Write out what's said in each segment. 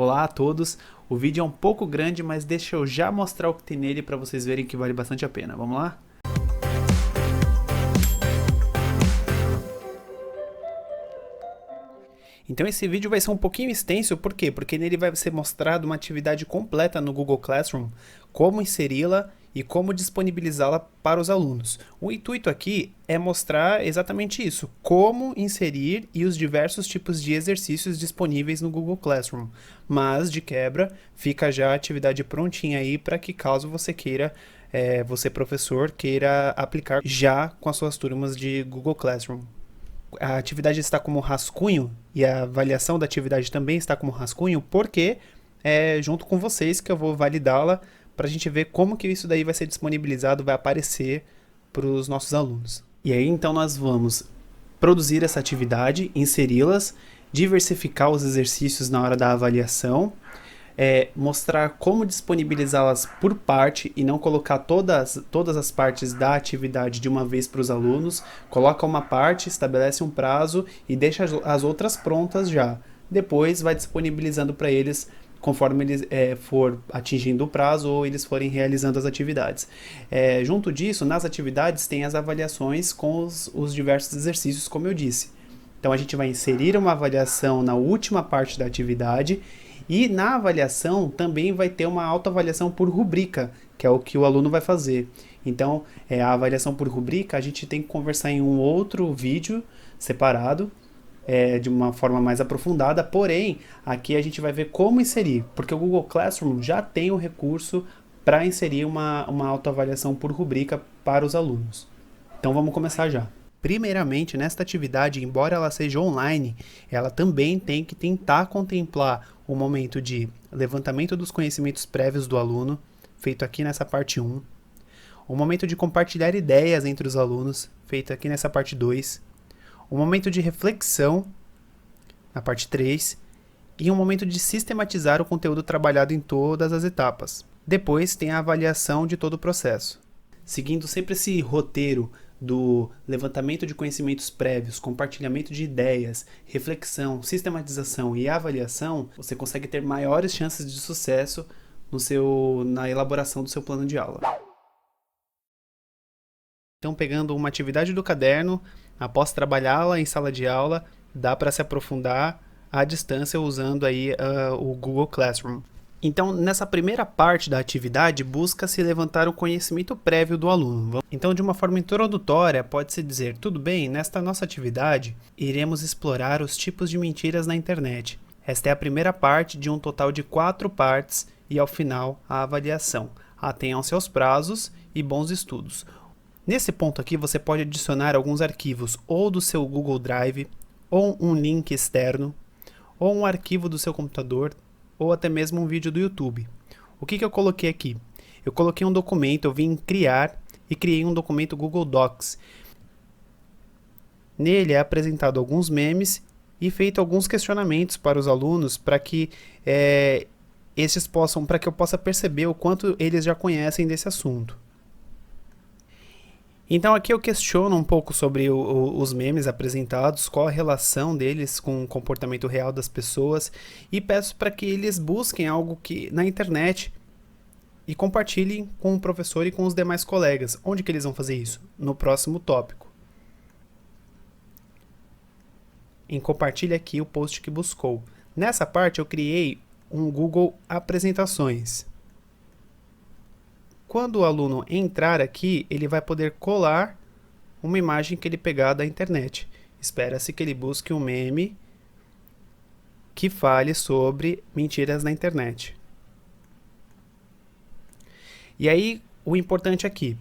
Olá a todos, o vídeo é um pouco grande, mas deixa eu já mostrar o que tem nele para vocês verem que vale bastante a pena. Vamos lá? Então esse vídeo vai ser um pouquinho extenso, por quê? Porque nele vai ser mostrado uma atividade completa no Google Classroom, como inseri-la e como disponibilizá-la para os alunos. O intuito aqui é mostrar exatamente isso, como inserir e os diversos tipos de exercícios disponíveis no Google Classroom. Mas, de quebra, fica já a atividade prontinha aí para que caso você queira, você professor, queira aplicar já com as suas turmas de Google Classroom. A atividade está como rascunho e a avaliação da atividade também está como rascunho, porque é junto com vocês que eu vou validá-la para a gente ver como que isso daí vai ser disponibilizado, vai aparecer para os nossos alunos. E aí então nós vamos produzir essa atividade, inseri-las, diversificar os exercícios na hora da avaliação, mostrar como disponibilizá-las por parte e não colocar todas as partes da atividade de uma vez para os alunos. Coloca uma parte, estabelece um prazo e deixa as outras prontas já. Depois vai disponibilizando para eles conforme eles for atingindo o prazo ou eles forem realizando as atividades. Junto disso, nas atividades tem as avaliações com os diversos exercícios, como eu disse. Então a gente vai inserir uma avaliação na última parte da atividade e na avaliação também vai ter uma autoavaliação por rubrica, que é o que o aluno vai fazer. Então, a avaliação por rubrica a gente tem que conversar em um outro vídeo separado, de uma forma mais aprofundada, porém, aqui a gente vai ver como inserir, porque o Google Classroom já tem o recurso para inserir uma autoavaliação por rubrica para os alunos. Então vamos começar já. Primeiramente, nesta atividade, embora ela seja online, ela também tem que tentar contemplar o momento de levantamento dos conhecimentos prévios do aluno, feito aqui nessa parte 1, o momento de compartilhar ideias entre os alunos, feito aqui nessa parte 2, o momento de reflexão, na parte 3, e um momento de sistematizar o conteúdo trabalhado em todas as etapas. Depois tem a avaliação de todo o processo. Seguindo sempre esse roteiro do levantamento de conhecimentos prévios, compartilhamento de ideias, reflexão, sistematização e avaliação, você consegue ter maiores chances de sucesso na elaboração do seu plano de aula. Então, pegando uma atividade do caderno, após trabalhá-la em sala de aula, dá para se aprofundar à distância usando aí o Google Classroom. Então, nessa primeira parte da atividade, busca-se levantar o conhecimento prévio do aluno. Então, de uma forma introdutória, pode-se dizer, tudo bem, nesta nossa atividade, iremos explorar os tipos de mentiras na internet. Esta é a primeira parte de um total de 4 partes e, ao final, a avaliação. Atenham-se aos prazos e bons estudos. Nesse ponto aqui, você pode adicionar alguns arquivos ou do seu Google Drive, ou um link externo, ou um arquivo do seu computador, ou até mesmo um vídeo do YouTube. O que eu coloquei aqui? Eu coloquei um documento, eu vim criar e criei um documento Google Docs. Nele é apresentado alguns memes e feito alguns questionamentos para os alunos para que para que eu possa perceber o quanto eles já conhecem desse assunto. Então aqui eu questiono um pouco sobre os memes apresentados, qual a relação deles com o comportamento real das pessoas e peço para que eles busquem algo na internet e compartilhem com o professor e com os demais colegas. Onde que eles vão fazer isso? No próximo tópico. Em compartilhe aqui o post que buscou. Nessa parte eu criei um Google Apresentações. Quando o aluno entrar aqui, ele vai poder colar uma imagem que ele pegar da internet. Espera-se que ele busque um meme que fale sobre mentiras na internet. E aí, o importante aqui,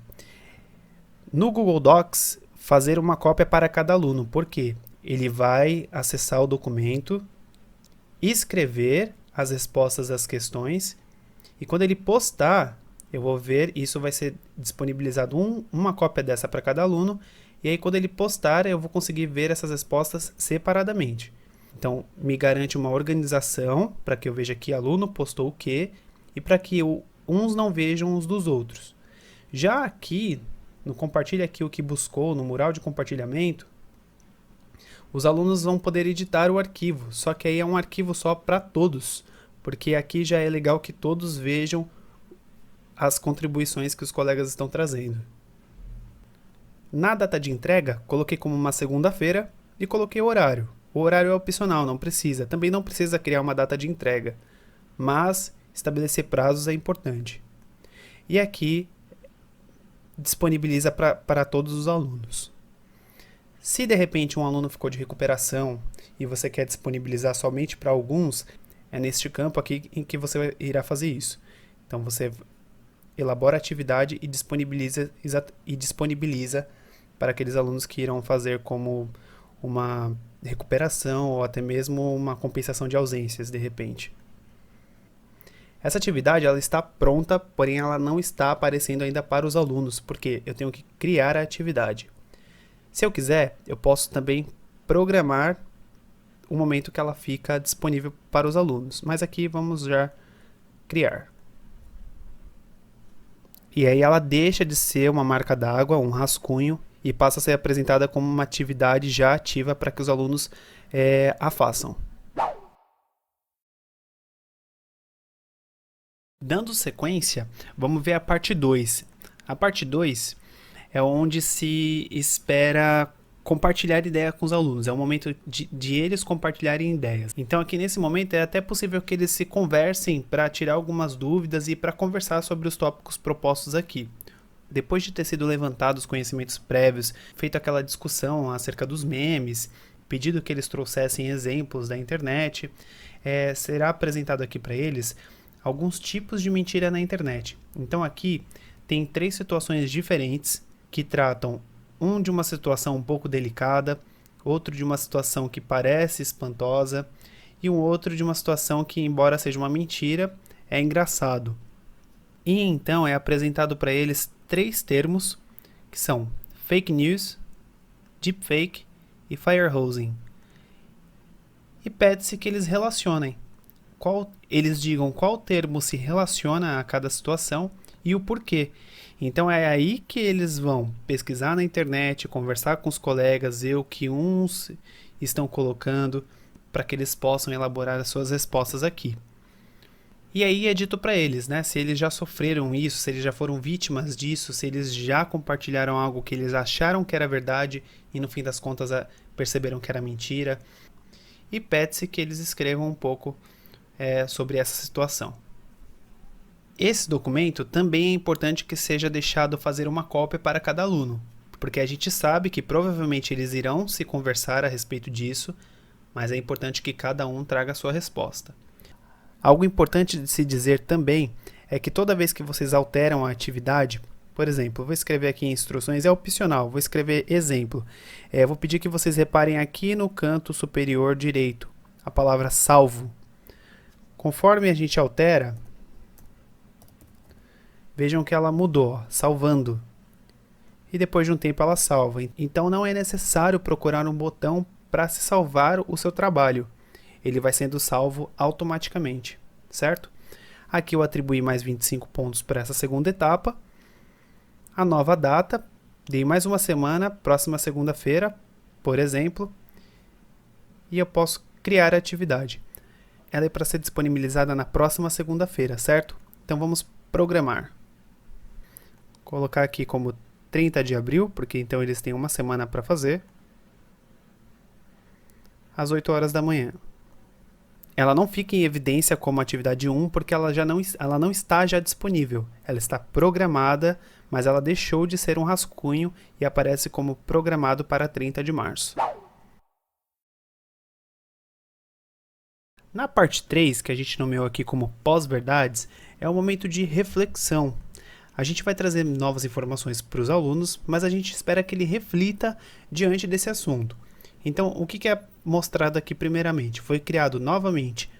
no Google Docs, fazer uma cópia para cada aluno. Por quê? Ele vai acessar o documento, escrever as respostas às questões, e quando ele postar, eu vou ver, isso vai ser disponibilizado uma cópia dessa para cada aluno, e aí quando ele postar, eu vou conseguir ver essas respostas separadamente. Então, me garante uma organização, para que eu veja que aluno postou o quê, e para que uns não vejam uns dos outros. Já aqui, no compartilha aqui o que buscou, no mural de compartilhamento, os alunos vão poder editar o arquivo, só que aí é um arquivo só para todos, porque aqui já é legal que todos vejam as contribuições que os colegas estão trazendo. Na data de entrega, coloquei como uma segunda-feira e coloquei o horário. O horário é opcional, não precisa. Também não precisa criar uma data de entrega, mas estabelecer prazos é importante. E aqui disponibiliza para todos os alunos. Se de repente um aluno ficou de recuperação e você quer disponibilizar somente para alguns, é neste campo aqui em que você irá fazer isso. Então você elabora a atividade e disponibiliza para aqueles alunos que irão fazer como uma recuperação ou até mesmo uma compensação de ausências de repente. Essa atividade ela está pronta, porém ela não está aparecendo ainda para os alunos, porque eu tenho que criar a atividade. Se eu quiser, eu posso também programar o momento que ela fica disponível para os alunos, mas aqui vamos já criar. E aí ela deixa de ser uma marca d'água, um rascunho, e passa a ser apresentada como uma atividade já ativa para que os alunos a façam. Dando sequência, vamos ver a parte 2. A parte 2 é onde se espera compartilhar ideia com os alunos. É o momento de eles compartilharem ideias. Então aqui nesse momento é até possível que eles se conversem para tirar algumas dúvidas e para conversar sobre os tópicos propostos aqui. Depois de ter sido levantados os conhecimentos prévios, feito aquela discussão acerca dos memes, pedido que eles trouxessem exemplos da internet, será apresentado aqui para eles alguns tipos de mentira na internet. Então aqui tem 3 situações diferentes que tratam de uma situação um pouco delicada, outro de uma situação que parece espantosa e um outro de uma situação que, embora seja uma mentira, é engraçado. E então é apresentado para eles 3 termos que são fake news, deepfake e firehosing. E pede-se que eles relacionem. Eles digam qual termo se relaciona a cada situação e o porquê. Então é aí que eles vão pesquisar na internet, conversar com os colegas, ver o que uns estão colocando, para que eles possam elaborar as suas respostas aqui. E aí é dito para eles, né, se eles já sofreram isso, se eles já foram vítimas disso, se eles já compartilharam algo que eles acharam que era verdade e no fim das contas perceberam que era mentira. E pede-se que eles escrevam um pouco sobre essa situação. Esse documento também é importante que seja deixado fazer uma cópia para cada aluno, porque a gente sabe que provavelmente eles irão se conversar a respeito disso, mas é importante que cada um traga a sua resposta. Algo importante de se dizer também é que toda vez que vocês alteram a atividade, por exemplo, vou escrever aqui em instruções, é opcional, vou escrever exemplo. Vou pedir que vocês reparem aqui no canto superior direito, a palavra salvo. Conforme a gente altera, vejam que ela mudou, salvando. E depois de um tempo ela salva. Então não é necessário procurar um botão para se salvar o seu trabalho. Ele vai sendo salvo automaticamente, certo? Aqui eu atribuí mais 25 pontos para essa segunda etapa. A nova data, dei mais uma semana, próxima segunda-feira, por exemplo. E eu posso criar a atividade. Ela é para ser disponibilizada na próxima segunda-feira, certo? Então vamos programar. Colocar aqui como 30 de abril, porque então eles têm uma semana para fazer. Às 8 horas da manhã. Ela não fica em evidência como atividade 1, porque ela não está já disponível. Ela está programada, mas ela deixou de ser um rascunho e aparece como programado para 30 de março. Na parte 3, que a gente nomeou aqui como pós-verdades, é um momento de reflexão. A gente vai trazer novas informações para os alunos, mas a gente espera que ele reflita diante desse assunto. Então, o que é mostrado aqui primeiramente? Foi criado novamente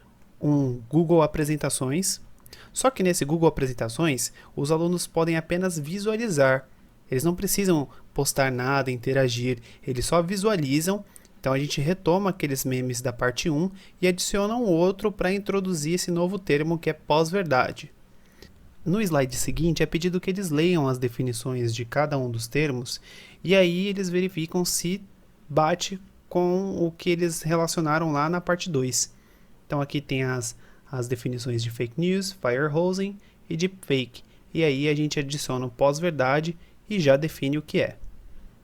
um Google Apresentações, só que nesse Google Apresentações, os alunos podem apenas visualizar. Eles não precisam postar nada, interagir, eles só visualizam. Então a gente retoma aqueles memes da parte 1 e adiciona um outro para introduzir esse novo termo que é pós-verdade. No slide seguinte é pedido que eles leiam as definições de cada um dos termos e aí eles verificam se bate com o que eles relacionaram lá na parte 2. Então aqui tem as as definições de fake news, firehosing e deepfake. E aí a gente adiciona o pós-verdade e já define o que é.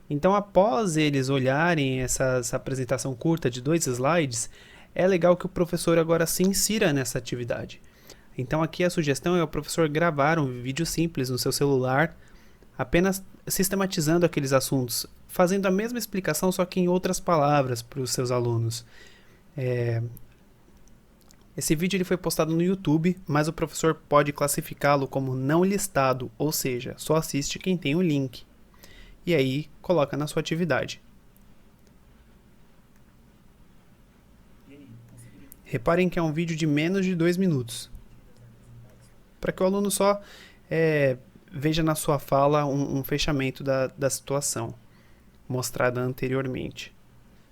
Então, após eles olharem essa apresentação curta de 2 slides, é legal que o professor agora se insira nessa atividade. Então, aqui a sugestão é o professor gravar um vídeo simples no seu celular, apenas sistematizando aqueles assuntos, fazendo a mesma explicação, só que em outras palavras para os seus alunos. Esse vídeo ele foi postado no YouTube, mas o professor pode classificá-lo como não listado, ou seja, só assiste quem tem o link. E aí, coloca na sua atividade. Reparem que é um vídeo de menos de 2 minutos. Para que o aluno só veja na sua fala um fechamento da situação mostrada anteriormente.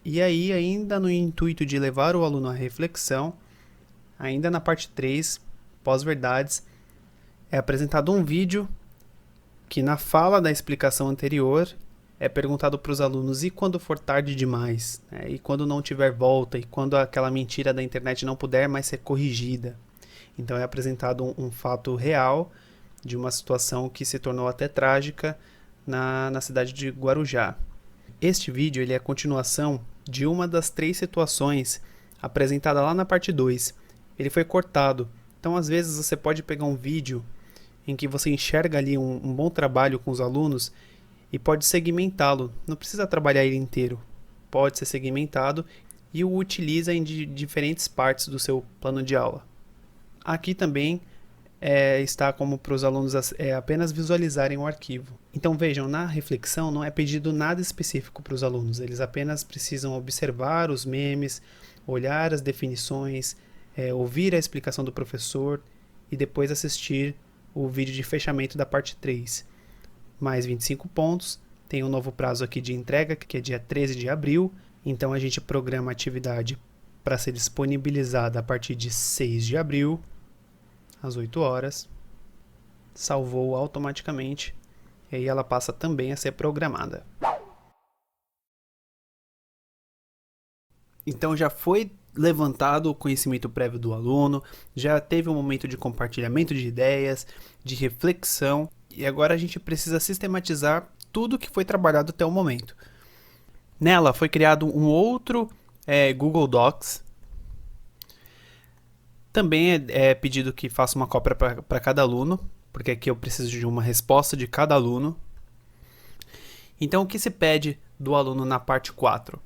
E aí, ainda no intuito de levar o aluno à reflexão, ainda na parte 3, pós-verdades, é apresentado um vídeo que na fala da explicação anterior é perguntado para os alunos: e quando for tarde demais? E quando não tiver volta? E quando aquela mentira da internet não puder mais ser corrigida? Então é apresentado um fato real de uma situação que se tornou até trágica na cidade de Guarujá. Este vídeo ele é a continuação de uma das 3 situações apresentada lá na parte 2. Ele foi cortado. Então, às vezes, você pode pegar um vídeo em que você enxerga ali um bom trabalho com os alunos e pode segmentá-lo. Não precisa trabalhar ele inteiro. Pode ser segmentado e o utiliza em diferentes partes do seu plano de aula. Aqui também está como para os alunos apenas visualizarem o arquivo. Então vejam, na reflexão não é pedido nada específico para os alunos. Eles apenas precisam observar os memes, olhar as definições, ouvir a explicação do professor e depois assistir o vídeo de fechamento da parte 3. Mais 25 pontos, tem um novo prazo aqui de entrega, que é dia 13 de abril, então a gente programa a atividade para ser disponibilizada a partir de 6 de abril, às 8 horas, salvou automaticamente, e aí ela passa também a ser programada. Então já foi levantado o conhecimento prévio do aluno, já teve um momento de compartilhamento de ideias, de reflexão, e agora a gente precisa sistematizar tudo que foi trabalhado até o momento. Nela foi criado um outro Google Docs. Também é pedido que faça uma cópia para cada aluno, porque aqui eu preciso de uma resposta de cada aluno. Então, o que se pede do aluno na parte 4?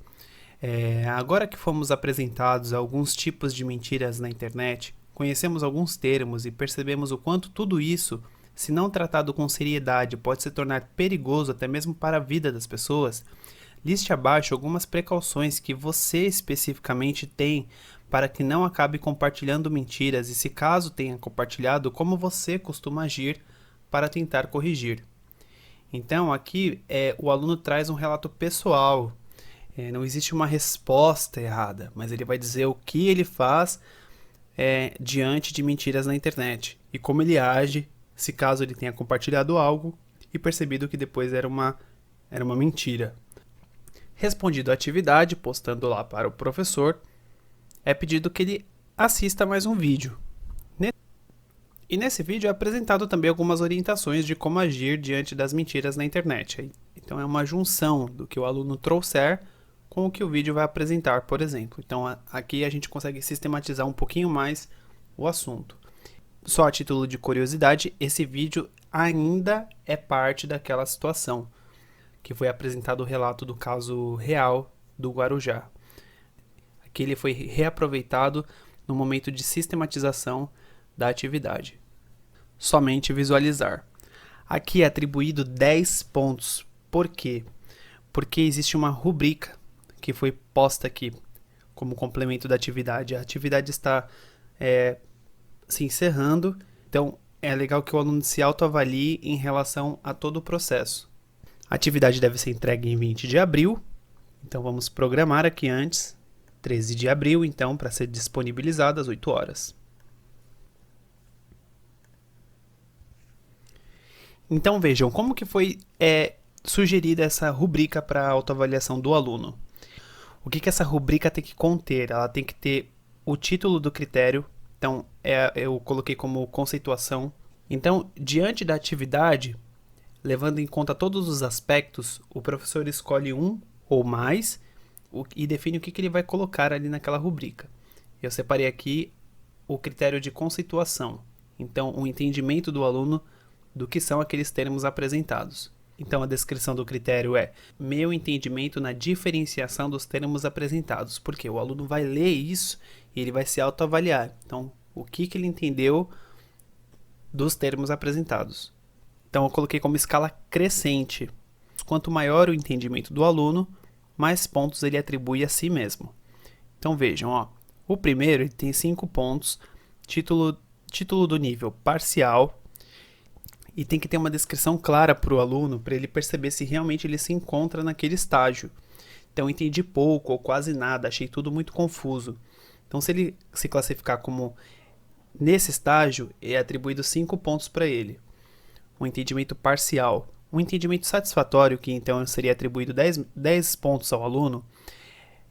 Agora que fomos apresentados a alguns tipos de mentiras na internet, conhecemos alguns termos e percebemos o quanto tudo isso, se não tratado com seriedade, pode se tornar perigoso até mesmo para a vida das pessoas, liste abaixo algumas precauções que você especificamente tem para que não acabe compartilhando mentiras e, se caso tenha compartilhado, como você costuma agir para tentar corrigir. Então, aqui o aluno traz um relato pessoal. Não existe uma resposta errada, mas ele vai dizer o que ele faz diante de mentiras na internet e como ele age se caso ele tenha compartilhado algo e percebido que depois era uma mentira. Respondido a atividade, postando lá para o professor, é pedido que ele assista mais um vídeo. E nesse vídeo é apresentado também algumas orientações de como agir diante das mentiras na internet. Então é uma junção do que o aluno trouxer com o que o vídeo vai apresentar, por exemplo. Então aqui a gente consegue sistematizar um pouquinho mais o assunto. Só a título de curiosidade, esse vídeo ainda é parte daquela situação que foi apresentado o relato do caso real do Guarujá. Aqui ele foi reaproveitado no momento de sistematização da atividade. Somente visualizar. Aqui é atribuído 10 pontos. Por quê? Porque existe uma rubrica que foi posta aqui como complemento da atividade. A atividade está se encerrando, então é legal que o aluno se autoavalie em relação a todo o processo. A atividade deve ser entregue em 20 de abril, então vamos programar aqui antes, 13 de abril, então, para ser disponibilizada às 8 horas. Então vejam, como que foi sugerida essa rubrica para a autoavaliação do aluno. O que essa rubrica tem que conter? Ela tem que ter o título do critério, Então, eu coloquei como conceituação. Então, diante da atividade, levando em conta todos os aspectos, o professor escolhe um ou mais e define o que ele vai colocar ali naquela rubrica. Eu separei aqui o critério de conceituação. Então, o entendimento do aluno do que são aqueles termos apresentados. Então, a descrição do critério é meu entendimento na diferenciação dos termos apresentados, porque o aluno vai ler isso e ele vai se autoavaliar. Então, o que ele entendeu dos termos apresentados. Então, eu coloquei como escala crescente. Quanto maior o entendimento do aluno, mais pontos ele atribui a si mesmo. Então, vejam, ó, o primeiro ele tem 5 pontos, título do nível parcial, e tem que ter uma descrição clara para o aluno, para ele perceber se realmente ele se encontra naquele estágio. Então, entendi pouco ou quase nada, achei tudo muito confuso. Então, se ele se classificar como nesse estágio, é atribuído 5 pontos para ele. Um entendimento parcial. Um entendimento satisfatório, que então seria atribuído 10 pontos ao aluno,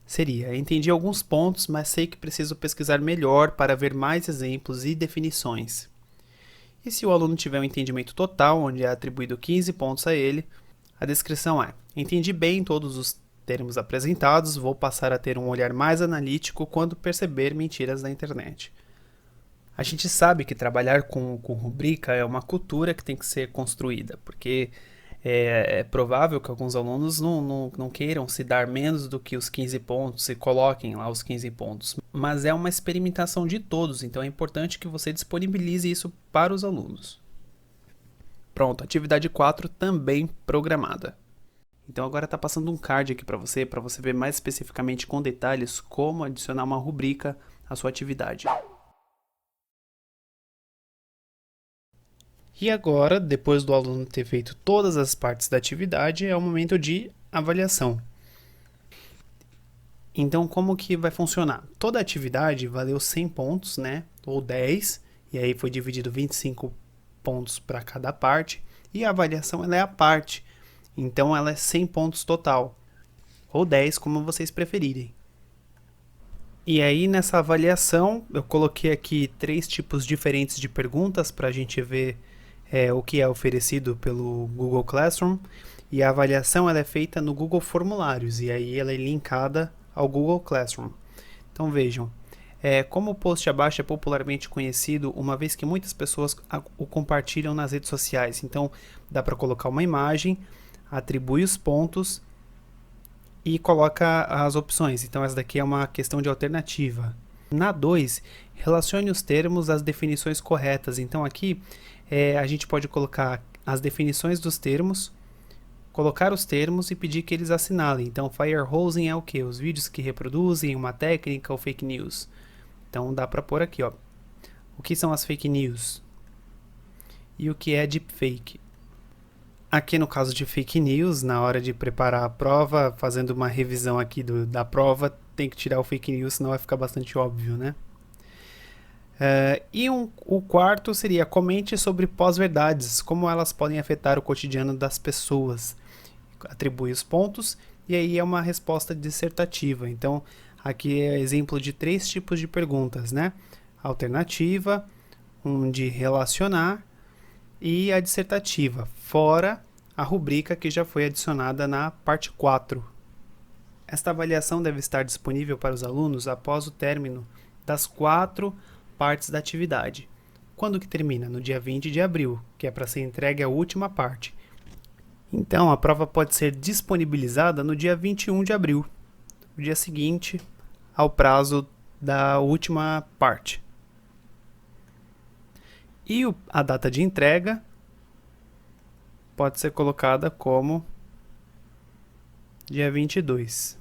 seria: entendi alguns pontos, mas sei que preciso pesquisar melhor para ver mais exemplos e definições. E se o aluno tiver um entendimento total, onde é atribuído 15 pontos a ele, a descrição é: entendi bem todos os termos apresentados, vou passar a ter um olhar mais analítico quando perceber mentiras na internet. A gente sabe que trabalhar com rubrica é uma cultura que tem que ser construída, porque é provável que alguns alunos não queiram se dar menos do que os 15 pontos e coloquem lá os 15 pontos. Mas é uma experimentação de todos, então é importante que você disponibilize isso para os alunos. Pronto, atividade 4 também programada. Então agora está passando um card aqui para você ver mais especificamente com detalhes como adicionar uma rubrica à sua atividade. E agora, depois do aluno ter feito todas as partes da atividade, é o momento de avaliação. Então, como que vai funcionar? Toda atividade valeu 100 pontos, né? Ou 10, e aí foi dividido 25 pontos para cada parte, e a avaliação ela é a parte, então ela é 100 pontos total, ou 10, como vocês preferirem. E aí, nessa avaliação, eu coloquei aqui 3 tipos diferentes de perguntas para a gente ver o que é oferecido pelo Google Classroom, e a avaliação ela é feita no Google Formulários, e aí ela é linkada ao Google Classroom. Então vejam, como o post abaixo é popularmente conhecido, uma vez que muitas pessoas o compartilham nas redes sociais, então dá para colocar uma imagem, atribui os pontos e coloca as opções. Então essa daqui é uma questão de alternativa. Na 2, relacione os termos às definições corretas. Então aqui a gente pode colocar as definições dos termos, colocar os termos e pedir que eles assinalem. Então, firehosing é o que? Os vídeos que reproduzem uma técnica ou fake news. Então, dá para pôr aqui, ó. O que são as fake news? E o que é deepfake? Aqui no caso de fake news, na hora de preparar a prova, fazendo uma revisão aqui da prova, tem que tirar o fake news, senão vai ficar bastante óbvio, né? O quarto seria: comente sobre pós-verdades, como elas podem afetar o cotidiano das pessoas. Atribui os pontos e aí é uma resposta dissertativa. Então aqui é exemplo de 3 tipos de perguntas, né? Alternativa, um de relacionar e a dissertativa, fora a rubrica que já foi adicionada na parte 4. Esta avaliação deve estar disponível para os alunos após o término das 4 partes da atividade. Quando que termina? No dia 20 de abril, que é para ser entregue a última parte. Então, a prova pode ser disponibilizada no dia 21 de abril, o dia seguinte ao prazo da última parte. E a data de entrega pode ser colocada como dia 22.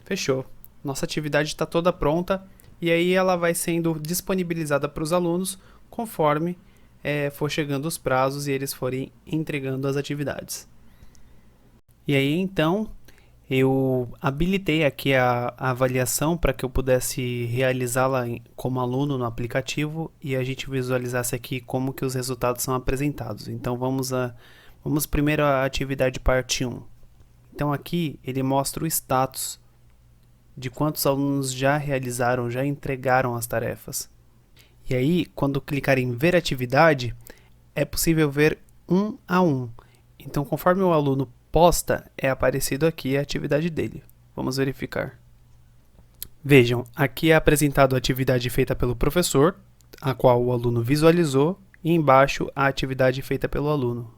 Fechou. Nossa atividade está toda pronta e aí ela vai sendo disponibilizada para os alunos conforme for chegando os prazos e eles forem entregando as atividades. E aí então eu habilitei aqui a avaliação para que eu pudesse realizá-la como aluno no aplicativo e a gente visualizasse aqui como que os resultados são apresentados. Então vamos primeiro à atividade parte 1. Então aqui ele mostra o status de quantos alunos já realizaram, já entregaram as tarefas. E aí, quando clicar em ver atividade, é possível ver um a um. Então, conforme o aluno posta, é aparecido aqui a atividade dele. Vamos verificar. Vejam, aqui é apresentado a atividade feita pelo professor, a qual o aluno visualizou, e embaixo a atividade feita pelo aluno.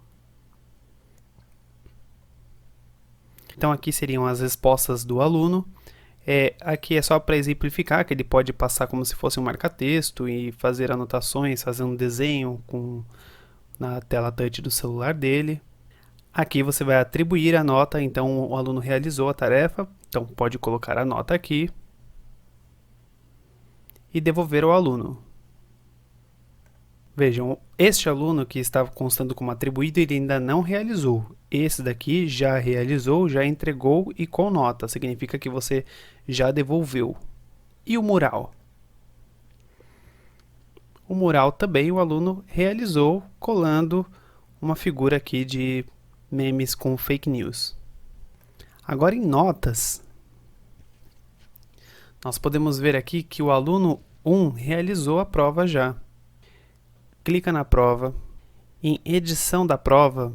Então aqui seriam as respostas do aluno. Aqui é só para exemplificar que ele pode passar como se fosse um marca-texto e fazer anotações, fazer um desenho na tela touch do celular dele. Aqui você vai atribuir a nota, então o aluno realizou a tarefa, então pode colocar a nota aqui e devolver ao aluno. Vejam, este aluno que estava constando como atribuído, ele ainda não realizou. Esse daqui já realizou, já entregou e com nota, significa que você já devolveu. E o mural? O mural também o aluno realizou, colando uma figura aqui de memes com fake news. Agora em notas, nós podemos ver aqui que o aluno 1 realizou a prova já. Clica na prova, em edição da prova,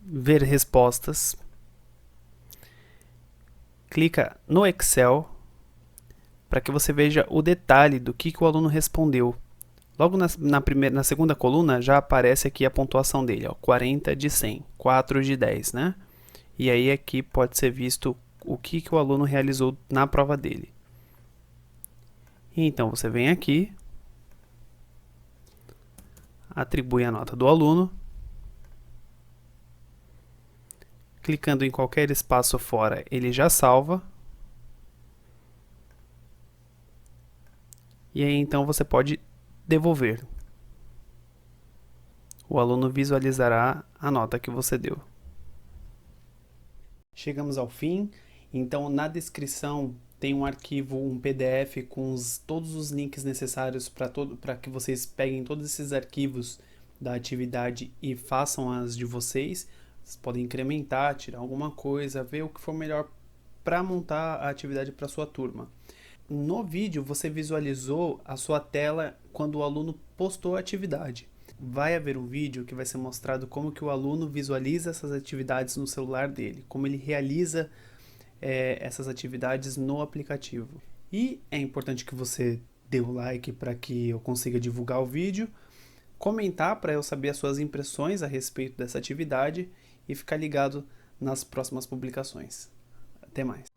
ver respostas, clica no Excel para que você veja o detalhe do que o aluno respondeu. Logo na segunda coluna já aparece aqui a pontuação dele, ó, 40 de 100, 4 de 10, né? E aí aqui pode ser visto o que o aluno realizou na prova dele. Então você vem aqui, atribui a nota do aluno, clicando em qualquer espaço fora, ele já salva. E aí então você pode devolver. O aluno visualizará a nota que você deu. Chegamos ao fim, então na descrição tem um arquivo, um PDF com todos os links necessários para que vocês peguem todos esses arquivos da atividade e façam as de vocês. Vocês podem incrementar, tirar alguma coisa, ver o que for melhor para montar a atividade para sua turma. No vídeo você visualizou a sua tela quando o aluno postou a atividade. Vai haver um vídeo que vai ser mostrado como que o aluno visualiza essas atividades no celular dele, como ele realiza essas atividades no aplicativo. E é importante que você dê o like para que eu consiga divulgar o vídeo, comentar para eu saber as suas impressões a respeito dessa atividade e ficar ligado nas próximas publicações. Até mais!